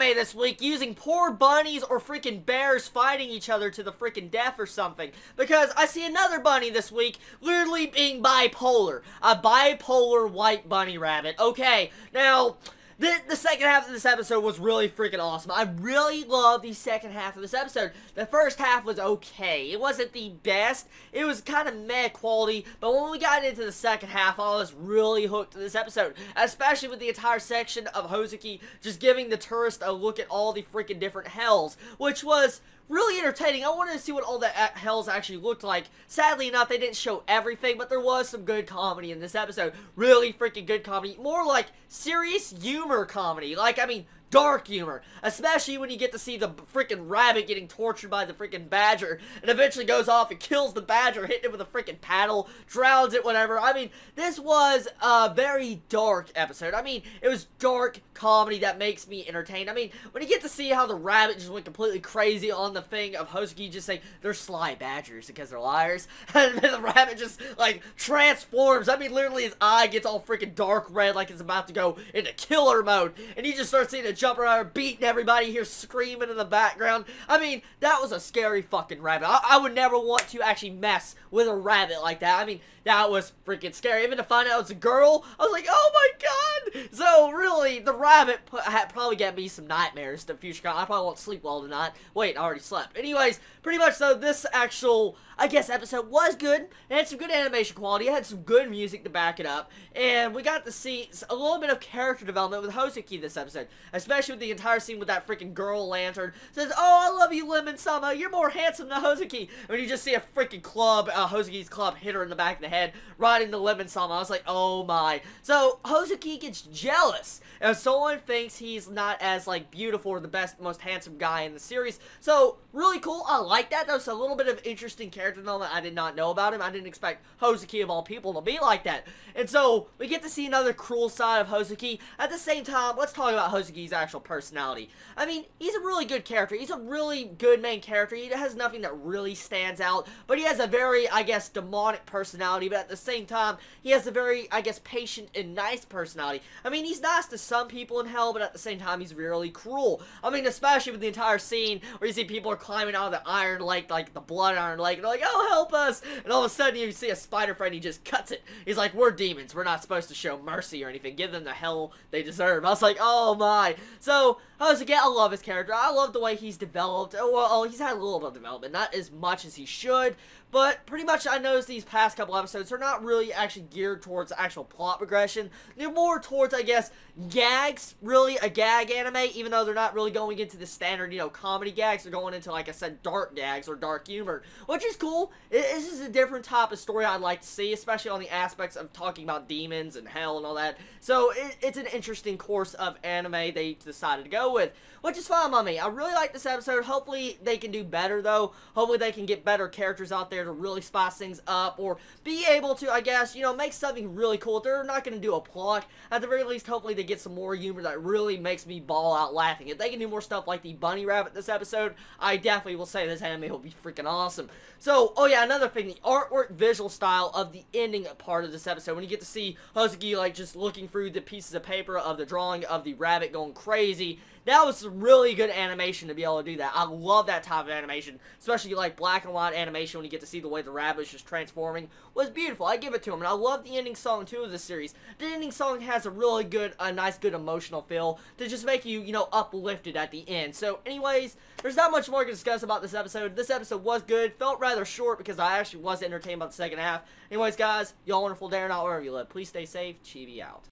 anime this week using poor bunnies or freaking bears fighting each other to the freaking death or something. Because I see another bunny this week literally being bipolar. A bipolar white bunny rabbit. Okay, now... The second half of this episode was really freaking awesome. I really loved the second half of this episode. The first half was okay. It wasn't the best. It was kind of meh quality. But when we got into the second half, I was really hooked to this episode. Especially with the entire section of Hoozuki just giving the tourist a look at all the freaking different hells. Which was... really entertaining. I wanted to see what all the hells actually looked like. Sadly enough, they didn't show everything, but there was some good comedy in this episode. Really freaking good comedy. More like serious humor comedy. Like, I mean, dark humor. Especially when you get to see the freaking rabbit getting tortured by the freaking badger, and eventually goes off and kills the badger, hitting it with a freaking paddle, drowns it, whatever. I mean, this was a very dark episode. I mean, it was dark comedy that makes me entertained. I mean, when you get to see how the rabbit just went completely crazy on the thing of Hoozuki just saying they're sly badgers because they're liars, and then the rabbit just, like, transforms. I mean, literally his eye gets all freaking dark red like it's about to go into killer mode, and you just start seeing it jump around, beating everybody here, screaming in the background. I mean, that was a scary fucking rabbit. I would never want to actually mess with a rabbit like that. I mean, that was freaking scary. Even to find out it was a girl, I was like, oh my god! So, really, the rabbit probably gave me some nightmares to future. I probably won't sleep well tonight. Wait, I already slept. Anyways, pretty much, though, this actual... I guess episode was good. It had some good animation quality. It had some good music to back it up. And we got to see a little bit of character development with Hoozuki this episode. Especially with the entire scene with that freaking girl lantern. Says, oh, I love you, Lemon-sama. You're more handsome than Hoozuki. And you just see a freaking club, Hoozuki's club, hit her in the back of the head, riding the Lemon-sama. I was like, oh my. So, Hoozuki gets jealous. And someone thinks he's not as, like, beautiful or the best, most handsome guy in the series. So, really cool. I like that. That was a little bit of interesting character development I did not know about him. I didn't expect Hoozuki of all people to be like that. And so, we get to see another cruel side of Hoozuki. At the same time, let's talk about Hoozuki's actual personality. I mean, he's a really good character. He's a really good main character. He has nothing that really stands out. But he has a very, I guess, demonic personality. But at the same time, he has a very, I guess, patient and nice personality. I mean, he's nice to some people in hell, but at the same time, he's really cruel. I mean, especially with the entire scene where you see people are climbing out of the Iron Lake, like the Blood Iron Lake, and they're like, oh, help us! And all of a sudden, you see a spider friend, he just cuts it. He's like, we're demons. We're not supposed to show mercy or anything. Give them the hell they deserve. I was like, oh my. So, Hoozuki, I love his character. I love the way he's developed. Well, he's had a little bit of development. Not as much as he should. But pretty much I noticed these past couple episodes are not really actually geared towards actual plot progression. They're more towards, I guess, gags. Really, a gag anime, even though they're not really going into the standard, you know, comedy gags. They're going into, like I said, dark gags or dark humor, which is cool. This is a different type of story I'd like to see, especially on the aspects of talking about demons and hell and all that. So, it's an interesting course of anime they decided to go with, which is fine by me. I really like this episode. Hopefully, they can do better, though. Hopefully, they can get better characters out there to really spice things up, or be able to, I guess, you know, make something really cool. If they're not going to do a plot, at the very least, hopefully they get some more humor that really makes me bawl out laughing. If they can do more stuff like the bunny rabbit this episode, I definitely will say this anime will be freaking awesome. So, oh yeah, another thing, the artwork visual style of the ending part of this episode, when you get to see Hoozuki, like, just looking through the pieces of paper of the drawing of the rabbit going crazy, that was some really good animation to be able to do that. I love that type of animation, especially like black and white animation when you get to see the way the rabbit is just transforming. Was beautiful. I give it to him, and I love the ending song too of this series. The ending song has a really good, nice, good emotional feel to just make you, you know, uplifted at the end. So, anyways, there's not much more to discuss about this episode. This episode was good. Felt rather short because I actually was entertained by the second half. Anyways, guys, y'all wonderful day or not wherever you live. Please stay safe. Chibi out.